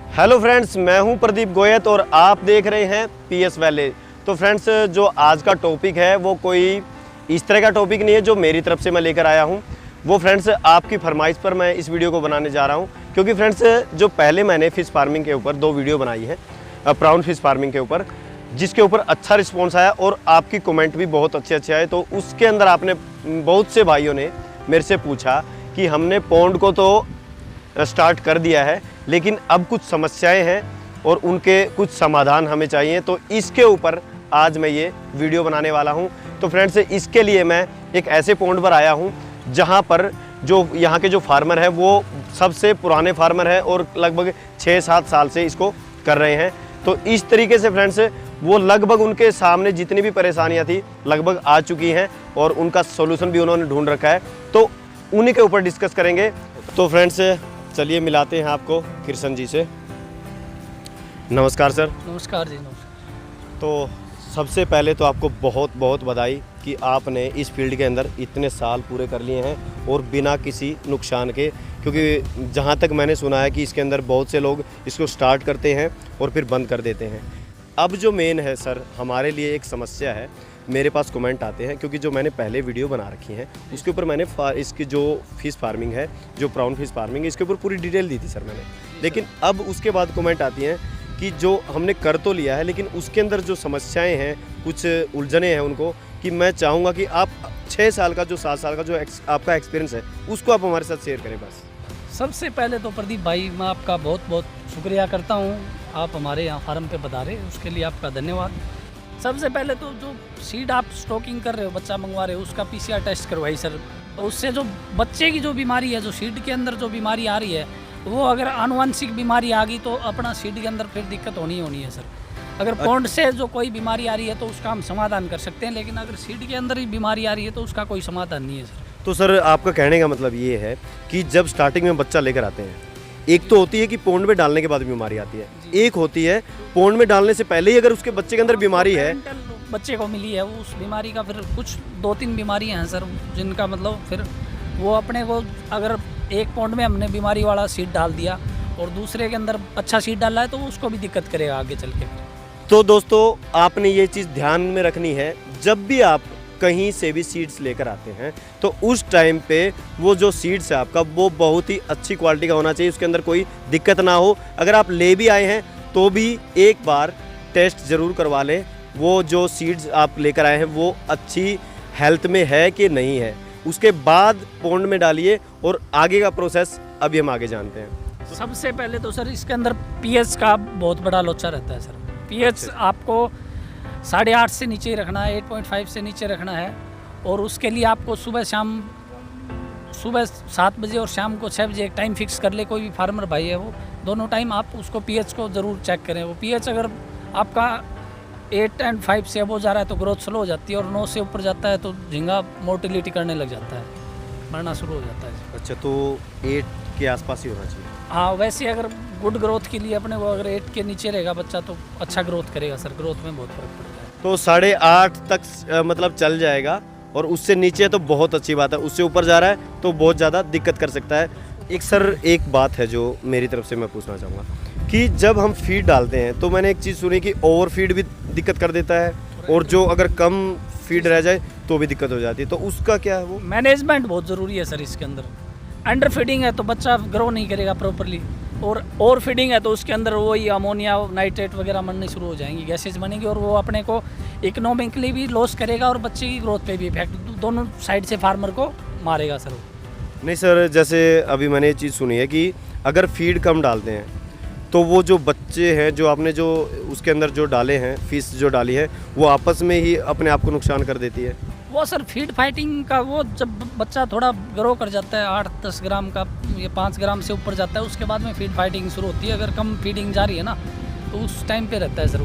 Hello friends, मैं हूं प्रदीप गोयत और आप देख रहे हैं पीएस वैली। तो फ्रेंड्स, जो आज का टॉपिक है वो कोई इस तरह का टॉपिक नहीं है जो मेरी तरफ से मैं लेकर आया हूं। वो फ्रेंड्स आपकी फरमाइश पर मैं इस वीडियो को बनाने जा रहा हूं, क्योंकि फ्रेंड्स जो पहले मैंने फ़िश फार्मिंग के ऊपर 2 वीडियो बनाई है, प्राउन फिश फार्मिंग के ऊपर, जिसके ऊपर अच्छा रिस्पॉन्स आया और आपकी कमेंट भी बहुत अच्छे आए। तो उसके अंदर आपने बहुत से भाइयों ने मेरे से पूछा कि हमने पॉन्ड को तो स्टार्ट कर दिया है, लेकिन अब कुछ समस्याएं हैं और उनके कुछ समाधान हमें चाहिए। तो इसके ऊपर आज मैं ये वीडियो बनाने वाला हूं। तो फ्रेंड्स, इसके लिए मैं एक ऐसे पॉन्ड पर आया हूं जहां पर जो यहाँ के जो फार्मर हैं वो सबसे पुराने फार्मर हैं और लगभग 6-7 साल से इसको कर रहे हैं। तो इस तरीके से फ्रेंड्स वो लगभग उनके सामने जितनी भी परेशानियाँ थी लगभग आ चुकी हैं और उनका सोल्यूशन भी उन्होंने ढूंढ रखा है। तो उन्हीं के ऊपर डिस्कस करेंगे। तो फ्रेंड्स, चलिए मिलाते हैं आपको किशन जी से। नमस्कार सर। नमस्कार जी, नमस्कार। तो सबसे पहले तो आपको बहुत बहुत बधाई कि आपने इस फील्ड के अंदर इतने साल पूरे कर लिए हैं और बिना किसी नुकसान के, क्योंकि जहाँ तक मैंने सुना है कि इसके अंदर बहुत से लोग इसको स्टार्ट करते हैं और फिर बंद कर देते हैं। अब जो मेन है सर, हमारे लिए एक समस्या है, मेरे पास कमेंट आते हैं, क्योंकि जो मैंने पहले वीडियो बना रखी है उसके ऊपर मैंने इसकी जो फिश फार्मिंग है, जो प्राउन फिश फार्मिंग है, इसके ऊपर पूरी डिटेल दी थी सर मैंने। लेकिन अब उसके बाद कमेंट आती हैं कि जो हमने कर तो लिया है लेकिन उसके अंदर जो समस्याएं हैं, कुछ उलझने हैं उनको, कि मैं चाहूँगा कि आप 6 साल का जो 7 साल का जो आपका एक्सपीरियंस है उसको आप हमारे साथ शेयर करें बस। सबसे पहले तो प्रदीप भाई, मैं आपका बहुत बहुत शुक्रिया करता हूँ, आप हमारे यहाँ फार्म पे पधारे, उसके लिए आपका धन्यवाद। सबसे पहले तो जो सीड आप स्टॉकिंग कर रहे हो, बच्चा मंगवा रहे हो, उसका पीसीआर टेस्ट करवाई सर। तो उससे जो बच्चे की जो बीमारी है, जो सीड के अंदर जो बीमारी आ रही है, वो अगर आनुवंशिक बीमारी आ गई तो अपना सीड के अंदर फिर दिक्कत होनी है सर। अगर पॉन्ड से जो कोई बीमारी आ रही है तो उसका हम समाधान कर सकते हैं, लेकिन अगर सीड के अंदर ही बीमारी आ रही है तो उसका कोई समाधान नहीं है सर। तो सर, आपका कहने का मतलब ये है कि जब स्टार्टिंग में बच्चा लेकर आते हैं, एक तो होती है कि पॉन्ड में डालने के बाद बीमारी आती है, एक होती है पॉन्ड में डालने से पहले ही अगर उसके बच्चे के अंदर बीमारी है, बच्चे को मिली है, वो उस बीमारी का फिर कुछ 2-3 बीमारियां हैं सर, जिनका मतलब फिर वो अपने को, अगर एक पॉन्ड में हमने बीमारी वाला सीड डाल दिया और दूसरे के अंदर अच्छा सीड डाला है तो उसको भी दिक्कत करेगा आगे चल के। तो दोस्तों, आपने ये चीज़ ध्यान में रखनी है, जब भी आप कहीं से भी सीड्स लेकर आते हैं तो उस टाइम पे वो जो सीड्स है आपका, वो बहुत ही अच्छी क्वालिटी का होना चाहिए, उसके अंदर कोई दिक्कत ना हो। अगर आप ले भी आए हैं तो भी एक बार टेस्ट ज़रूर करवा लें, वो जो सीड्स आप लेकर आए हैं वो अच्छी हेल्थ में है कि नहीं है, उसके बाद पॉन्ड में डालिए। और आगे का प्रोसेस अभी हम आगे जानते हैं। सबसे पहले तो सर इसके अंदर पीएच का बहुत बड़ा लोचा रहता है सर। पीएच आपको 8.5 से नीचे ही रखना है, 8.5 से नीचे रखना है। और उसके लिए आपको सुबह 7 बजे और शाम को 6 बजे एक टाइम फिक्स कर ले, कोई भी फार्मर भाई है वो दोनों टाइम आप उसको पीएच को ज़रूर चेक करें। वो पीएच अगर आपका 8.5 से अब हो जा रहा है तो ग्रोथ स्लो हो जाती है, और 9 से ऊपर जाता है तो झींगा मोर्टिलिटी करने लग जाता है, मरना शुरू हो जाता है। अच्छा, तो 8 के आसपास ही होना चाहिए। हाँ, वैसे अगर गुड ग्रोथ के लिए अपने को अगर 8 के नीचे रहेगा बच्चा तो अच्छा ग्रोथ करेगा सर, ग्रोथ में बहुत फर्क पड़ता है। तो 8.5 तक मतलब चल जाएगा, और उससे नीचे तो बहुत अच्छी बात है, उससे ऊपर जा रहा है तो बहुत ज़्यादा दिक्कत कर सकता है। एक सर, एक बात है जो मेरी तरफ से मैं पूछना चाहूँगा कि जब हम फीड डालते हैं तो मैंने एक चीज़ सुनी कि ओवर फीड भी दिक्कत कर देता है, और जो अगर कम फीड रह जाए तो भी दिक्कत हो जाती है, तो उसका क्या है? वो मैनेजमेंट बहुत ज़रूरी है सर इसके अंदर। अंडर फीडिंग है तो बच्चा ग्रो नहीं करेगा प्रॉपरली, और ओवर फीडिंग है तो उसके अंदर वही अमोनिया, नाइट्रेट वगैरह बनने शुरू हो जाएंगी, गैसेज बनेंगी, और वो अपने को इकोनॉमिकली भी लॉस करेगा और बच्चे की ग्रोथ पे भी इफेक्ट, दोनों साइड से फार्मर को मारेगा सर। नहीं सर, जैसे अभी मैंने ये चीज़ सुनी है कि अगर फीड कम डालते हैं तो वो जो बच्चे हैं, जो आपने जो उसके अंदर जो डाले हैं, फिश जो डाली है, वो आपस में ही अपने आप को नुकसान कर देती है। वो सर फीड फाइटिंग का, वो जब बच्चा थोड़ा ग्रो कर जाता है 8-10 ग्राम का, ये 5 ग्राम से ऊपर जाता है, उसके बाद में फीड फाइटिंग शुरू होती है। अगर कम फीडिंग जा रही है ना तो उस टाइम पे रहता है सर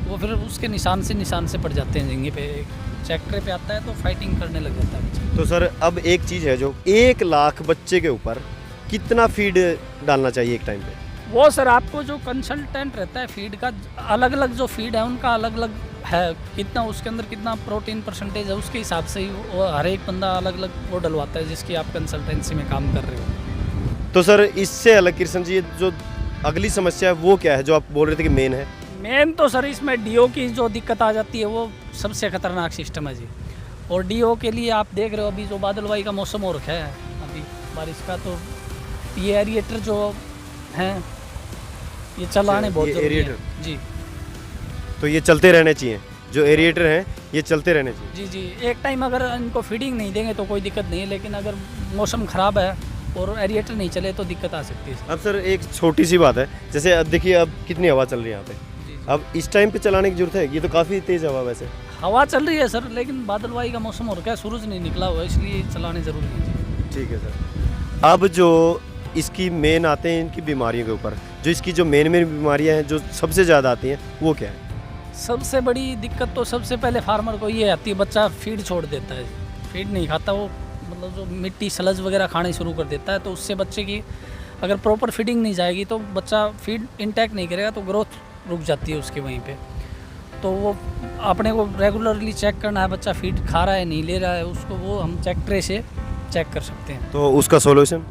वो फिर उसके निशान से पड़ जाते हैं झींगे पे, चैक्टर पे आता है तो फाइटिंग करने लग जाता है बच्चा। तो सर, अब एक चीज़ है, जो 1 लाख बच्चे के ऊपर कितना फीड डालना चाहिए एक टाइम पे? वो सर आपको जो कंसल्टेंट रहता है फीड का, अलग अलग जो फीड है उनका अलग अलग है, कितना उसके अंदर कितना प्रोटीन परसेंटेज है, उसके हिसाब से ही वो हर एक बंदा अलग अलग वो डलवाता है जिसकी आप कंसल्टेंसी में काम कर रहे हो। तो सर, इससे अलग कृष्ण जी, जो अगली समस्या है वो क्या है जो आप बोल रहे थे कि मेन है? मेन तो सर इसमें डीओ की जो दिक्कत आ जाती है वो सबसे खतरनाक सिस्टम है जी। और डीओ के लिए आप देख रहे हो अभी जो बादलवाई का मौसम हो रखा है अभी बारिश का, तो ये एरिएटर जो हैं ये चलाने बहुत जरूरी है जी। तो ये चलते रहने चाहिए, जो एरिएटर हैं ये चलते रहने चाहिए। जी जी, एक टाइम अगर इनको फीडिंग नहीं देंगे तो कोई दिक्कत नहीं है, लेकिन अगर मौसम ख़राब है और एरिएटर नहीं चले तो दिक्कत आ सकती है। अब सर एक छोटी सी बात है, जैसे अब देखिए अब कितनी हवा चल रही है यहाँ पे, अब इस टाइम पे चलाने की जरूरत है? ये तो काफ़ी तेज़ हवा वैसे। हवा चल रही है सर, लेकिन बादलवाई का मौसम हो रखा है, सूरज नहीं निकला हुआ है, इसलिए चलाने ज़रूरी है। ठीक है सर। अब जो इसकी मेन आते हैं इनकी बीमारियों के ऊपर, जो इसकी जो मेन बीमारियाँ हैं जो सबसे ज़्यादा आती हैं वो क्या है? सबसे बड़ी दिक्कत तो सबसे पहले फार्मर को ये आती है, बच्चा फीड छोड़ देता है, फीड नहीं खाता वो, मतलब जो मिट्टी सलज वगैरह खाने शुरू कर देता है। तो उससे बच्चे की अगर प्रॉपर फीडिंग नहीं जाएगी तो बच्चा फीड इंटैक्ट नहीं करेगा तो ग्रोथ रुक जाती है उसकी वहीं पे। तो वो अपने को रेगुलरली चेक करना है, बच्चा फीड खा रहा है नहीं ले रहा है, उसको वो हम चेक ट्रे से चेक कर सकते हैं। तो उसका सोल्यूशन?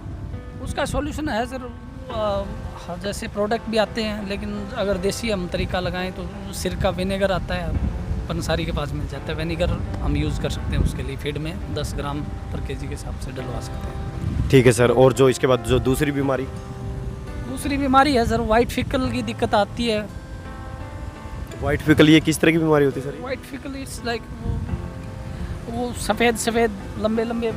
उसका सॉल्यूशन है सर, जैसे प्रोडक्ट भी आते हैं, लेकिन अगर देसी हम तरीका लगाएं तो सिरका विनेगर आता है, पंसारी के पास मिल जाता है, विनेगर हम यूज़ कर सकते हैं उसके लिए। फीड में 10 ग्राम पर केजी के हिसाब से डलवा सकते हैं। ठीक है सर। और जो इसके बाद जो दूसरी बीमारी है सर, वाइट फिकल की दिक्कत आती है। वाइट फिकल ये किस तरह की बीमारी होती है sir? White fickle it's like वो सफ़ेद लंबे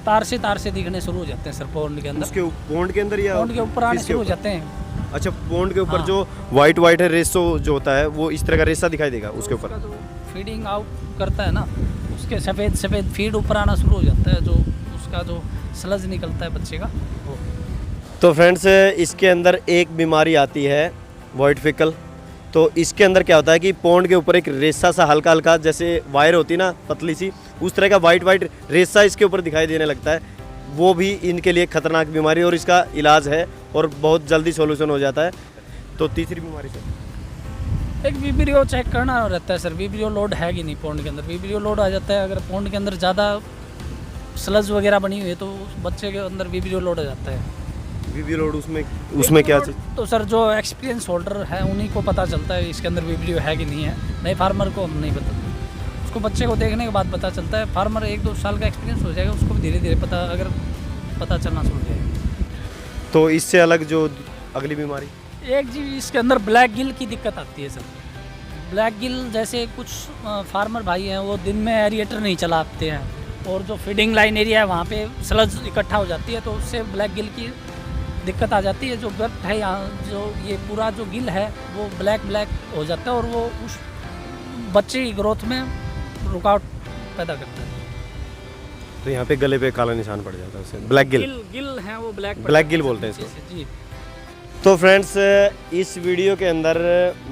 तार से दिखने शुरू हो जाते हैं सर पोंड के अंदर। उसके पोंड के अंदर या पोंड के ऊपर आने शुरू हो जाते हैं। अच्छा, पोंड के ऊपर हाँ। जो वाइट है रेसो जो होता है वो इस तरह का रेसा दिखाई देगा उसके ऊपर। जो फीडिंग आउट करता है ना, उसके सफ़ेद फीड ऊपर आना शुरू हो जाता है, जो उसका जो स्लज निकलता है बच्चे का वो। तो फ्रेंड्स इसके अंदर एक बीमारी आती है वाइट फिकल। तो इसके अंदर क्या होता है कि पोंड के ऊपर एक रेसा सा हल्का जैसे वायर होती है ना पतली सी, उस तरह का वाइट रेसा इसके ऊपर दिखाई देने लगता है। वो भी इनके लिए खतरनाक बीमारी और इसका इलाज है और बहुत जल्दी सॉल्यूशन हो जाता है। तो तीसरी बीमारी सर? एक वीब्रियो चेक करना रहता है सर, वीब्रियो लोड है कि नहीं पोंड के अंदर। वीब्रियो लोड आ जाता है, अगर पोंड के अंदर ज़्यादा स्लज वगैरह बनी हुई है तो बच्चे के अंदर वीब्रियो लोड आ जाता है। वीब्रियो लोड उसमें क्या चीज़? तो सर जो एक्सपीरियंस होल्डर है उन्हीं को पता चलता है इसके अंदर वीब्रियो है कि नहीं है, नए फार्मर को हम नहीं पता। उसको बच्चे को देखने के बाद पता चलता है। फार्मर 1-2 साल का एक्सपीरियंस हो जाएगा, उसको धीरे धीरे पता चलना शुरू हो जाएगा। तो इससे अलग जो अगली बीमारी? एक जी इसके अंदर ब्लैक गिल की दिक्कत आती है सर। ब्लैक गिल जैसे कुछ फार्मर भाई हैं वो दिन में एरिएटर नहीं चलाते हैं और जो फीडिंग लाइन एरिया है वहाँ पे स्लज इकट्ठा हो जाती है, तो उससे ब्लैक गिल की दिक्कत आ जाती है। जो गट है यहाँ, जो ये पूरा जो गिल है वो ब्लैक हो जाता है और वो उस बच्चे की ग्रोथ में रुकावट पैदा करता है। तो यहाँ पे गले पे काला निशान पड़ जाता है उससे। ब्लैक गिल है वो ब्लैक गिल बोलते हैं इसको जी। तो फ्रेंड्स इस वीडियो के अंदर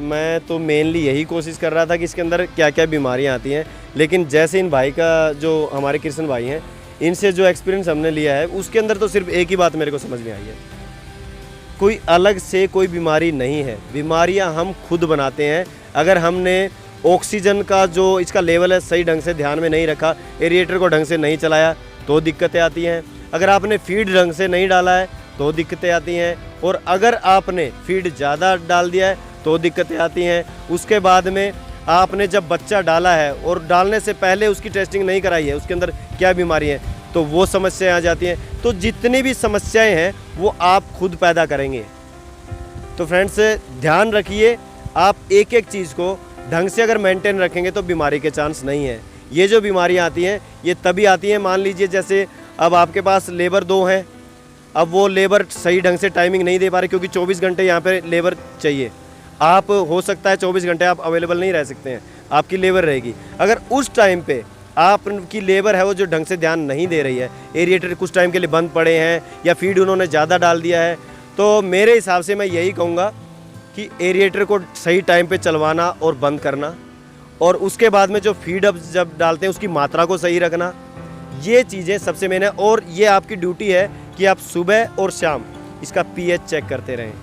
मैं तो मेनली यही कोशिश कर रहा था कि इसके अंदर क्या क्या बीमारियाँ आती हैं, लेकिन जैसे इन भाई का जो हमारे कृष्ण भाई हैं इनसे जो एक्सपीरियंस हमने लिया है उसके अंदर तो सिर्फ एक ही बात मेरे को समझ में आई है, कोई अलग से कोई बीमारी नहीं है, बीमारियां हम खुद बनाते हैं। अगर हमने ऑक्सीजन का जो इसका लेवल है सही ढंग से ध्यान में नहीं रखा, एरिएटर को ढंग से नहीं चलाया तो दिक्कतें आती हैं। अगर आपने फीड ढंग से नहीं डाला है तो दिक्कतें आती हैं, और अगर आपने फीड ज़्यादा डाल दिया है तो दिक्कतें आती हैं। उसके बाद में आपने जब बच्चा डाला है और डालने से पहले उसकी टेस्टिंग नहीं कराई है उसके अंदर क्या बीमारी है, तो वो समस्याएं आ जाती हैं। तो जितनी भी समस्याएं हैं वो आप खुद पैदा करेंगे। तो फ्रेंड्स ध्यान रखिए, आप एक एक चीज़ को ढंग से अगर मेंटेन रखेंगे तो बीमारी के चांस नहीं है। ये जो बीमारियां आती हैं ये तभी आती हैं, मान लीजिए जैसे अब आपके पास लेबर 2 हैं, अब वो लेबर सही ढंग से टाइमिंग नहीं दे पा रहे क्योंकि 24 घंटे यहाँ पे लेबर चाहिए। आप हो सकता है 24 घंटे आप अवेलेबल नहीं रह सकते हैं, आपकी लेबर रहेगी। अगर उस टाइम पे आपकी लेबर है वो जो ढंग से ध्यान नहीं दे रही है, एरिएटर कुछ टाइम के लिए बंद पड़े हैं या फीड उन्होंने ज़्यादा डाल दिया है, तो मेरे हिसाब से मैं यही कहूँगा कि एरिएटर को सही टाइम पे चलवाना और बंद करना, और उसके बाद में जो फीड अब जब डालते हैं उसकी मात्रा को सही रखना, ये चीज़ें सबसे मेन है। और ये आपकी ड्यूटी है कि आप सुबह और शाम इसका पीएच चेक करते रहें।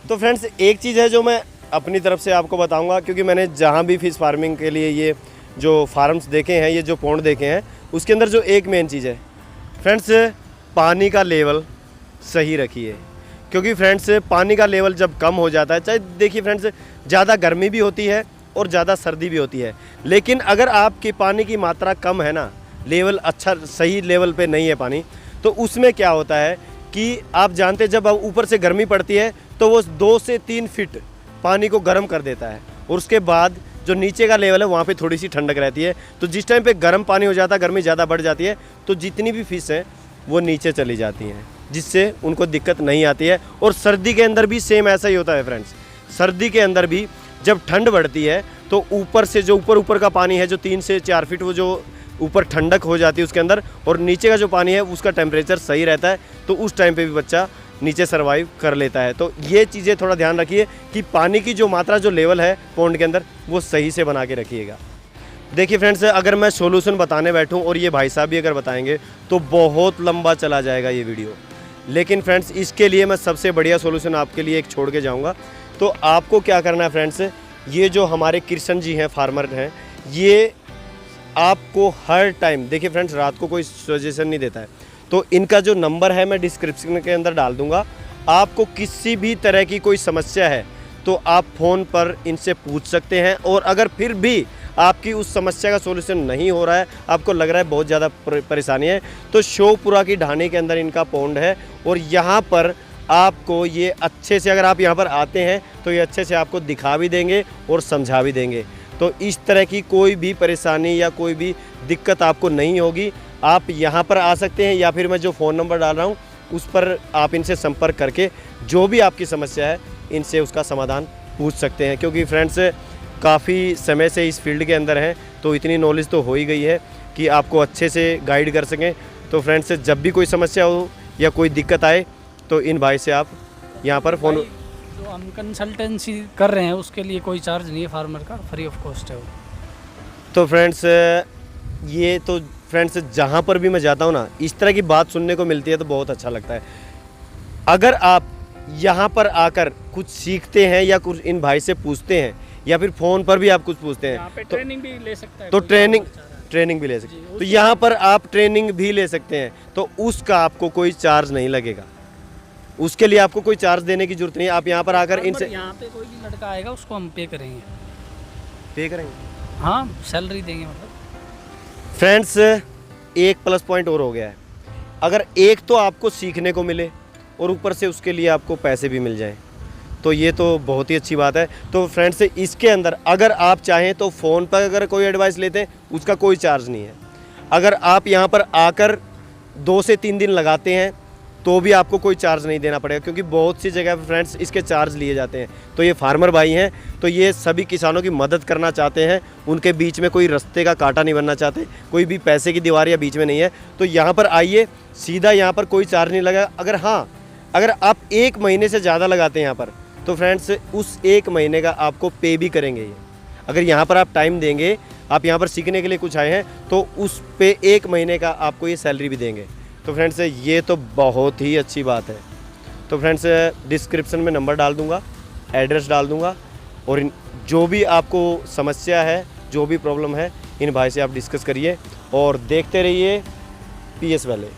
तो फ्रेंड्स एक चीज़ है जो मैं अपनी तरफ से आपको बताऊंगा, क्योंकि मैंने जहाँ भी फिश फार्मिंग के लिए ये जो फार्म्स देखे हैं, ये जो पॉन्ड देखे हैं, उसके अंदर जो एक मेन चीज़ है फ्रेंड्स, पानी का लेवल सही रखिए। क्योंकि फ्रेंड्स पानी का लेवल जब कम हो जाता है, चाहे देखिए फ्रेंड्स ज़्यादा गर्मी भी होती है और ज़्यादा सर्दी भी होती है, लेकिन अगर आपके पानी की मात्रा कम है ना, लेवल अच्छा सही लेवल पे नहीं है पानी, तो उसमें क्या होता है कि आप जानते हैं जब ऊपर से गर्मी पड़ती है तो वो 2 से 3 फीट पानी को गर्म कर देता है, और उसके बाद जो नीचे का लेवल है वहाँ पे थोड़ी सी ठंडक रहती है। तो जिस टाइम पे गर्म पानी हो जाता है, गर्मी ज़्यादा बढ़ जाती है, तो जितनी भी फिश हैं वो नीचे चली जाती हैं, जिससे उनको दिक्कत नहीं आती है। और सर्दी के अंदर भी सेम ऐसा ही होता है फ्रेंड्स। सर्दी के अंदर भी जब ठंड बढ़ती है तो ऊपर से जो ऊपर का पानी है जो 3 से 4 फीट, वो जो ऊपर ठंडक हो जाती है उसके अंदर, और नीचे का जो पानी है उसका टेम्परेचर सही रहता है, तो उस टाइम पे भी बच्चा नीचे सर्वाइव कर लेता है। तो ये चीज़ें थोड़ा ध्यान रखिए कि पानी की जो मात्रा जो लेवल है पॉन्ड के अंदर वो सही से बना के रखिएगा। देखिए फ्रेंड्स, अगर मैं सॉल्यूशन बताने बैठूं और ये भाई साहब भी अगर बताएंगे तो बहुत लंबा चला जाएगा ये वीडियो, लेकिन फ्रेंड्स इसके लिए मैं सबसे बढ़िया सॉल्यूशन आपके लिए एक छोड़ के जाऊँगा। तो आपको क्या करना है फ्रेंड्स, ये जो हमारे कृष्ण जी हैं, फार्मर हैं, ये आपको हर टाइम, देखिए फ्रेंड्स रात को कोई सजेशन नहीं देता है, तो इनका जो नंबर है मैं डिस्क्रिप्शन के अंदर डाल दूंगा। आपको किसी भी तरह की कोई समस्या है तो आप फ़ोन पर इनसे पूछ सकते हैं, और अगर फिर भी आपकी उस समस्या का सॉल्यूशन नहीं हो रहा है, आपको लग रहा है बहुत ज़्यादा परेशानी है, तो शोपुरा की ढाणी के अंदर इनका पॉन्ड है, और यहाँ पर आपको ये अच्छे से, अगर आप यहाँ पर आते हैं तो ये अच्छे से आपको दिखा भी देंगे और समझा भी देंगे। तो इस तरह की कोई भी परेशानी या कोई भी दिक्कत आपको नहीं होगी। आप यहाँ पर आ सकते हैं, या फिर मैं जो फ़ोन नंबर डाल रहा हूँ उस पर आप इनसे संपर्क करके जो भी आपकी समस्या है इनसे उसका समाधान पूछ सकते हैं। क्योंकि फ्रेंड्स काफ़ी समय से इस फील्ड के अंदर हैं, तो इतनी नॉलेज तो हो ही गई है कि आपको अच्छे से गाइड कर सकें। तो फ्रेंड्स जब भी कोई समस्या हो या कोई दिक्कत आए तो इन भाई से आप यहाँ पर फ़ोन, जो हम कंसल्टेंसी कर रहे हैं उसके लिए कोई चार्ज नहीं है फार्मर का, फ्री ऑफ कॉस्ट है वो। तो फ्रेंड्स ये तो फ्रेंड्स जहाँ पर भी मैं जाता हूँ ना, इस तरह की बात सुनने को मिलती है तो बहुत अच्छा लगता है। अगर आप यहाँ पर आकर कुछ सीखते हैं या कुछ इन भाई से पूछते हैं, या फिर फ़ोन पर भी आप कुछ पूछते यहाँ पे हैं, तो ट्रेनिंग भी ले सकता है, तो कोई ट्रेनिंग भी ले सकते हैं। तो यहाँ पर आप ट्रेनिंग भी ले सकते हैं, तो उसका आपको कोई चार्ज नहीं लगेगा, उसके लिए आपको कोई चार्ज देने की जरूरत नहीं है। आप यहाँ पर आकर इनसे, यहाँ पे कोई भी लड़का आएगा उसको हम पे करेंगे, हाँ सैलरी देंगे मतलब। फ्रेंड्स एक प्लस पॉइंट और हो गया है, अगर एक तो आपको सीखने को मिले और ऊपर से उसके लिए आपको पैसे भी मिल जाएं, तो ये तो बहुत ही अच्छी बात है। तो फ्रेंड्स इसके अंदर अगर आप चाहें तो फ़ोन पर अगर कोई एडवाइस लेते हैं उसका कोई चार्ज नहीं है। अगर आप यहाँ पर आकर 2 से 3 दिन लगाते हैं तो भी आपको कोई चार्ज नहीं देना पड़ेगा, क्योंकि बहुत सी जगह पर फ्रेंड्स इसके चार्ज लिए जाते हैं। तो ये फार्मर भाई हैं, तो ये सभी किसानों की मदद करना चाहते हैं, उनके बीच में कोई रास्ते का कांटा नहीं बनना चाहते, कोई भी पैसे की दीवार या बीच में नहीं है। तो यहाँ पर आइए, सीधा यहाँ पर कोई चार्ज नहीं लगा। अगर आप 1 महीने से ज़्यादा लगाते हैं यहाँ पर, तो फ्रेंड्स उस 1 महीने का आपको पे भी करेंगे ये। अगर यहाँ पर आप टाइम देंगे, आप यहाँ पर सीखने के लिए कुछ आए हैं, तो उस पे 1 महीने का आपको ये सैलरी भी देंगे। तो फ्रेंड्स ये तो बहुत ही अच्छी बात है। तो फ्रेंड्स डिस्क्रिप्शन में नंबर डाल दूंगा, एड्रेस डाल दूंगा, और जो भी आपको समस्या है, जो भी प्रॉब्लम है, इन भाई से आप डिस्कस करिए और देखते रहिए PS वैले।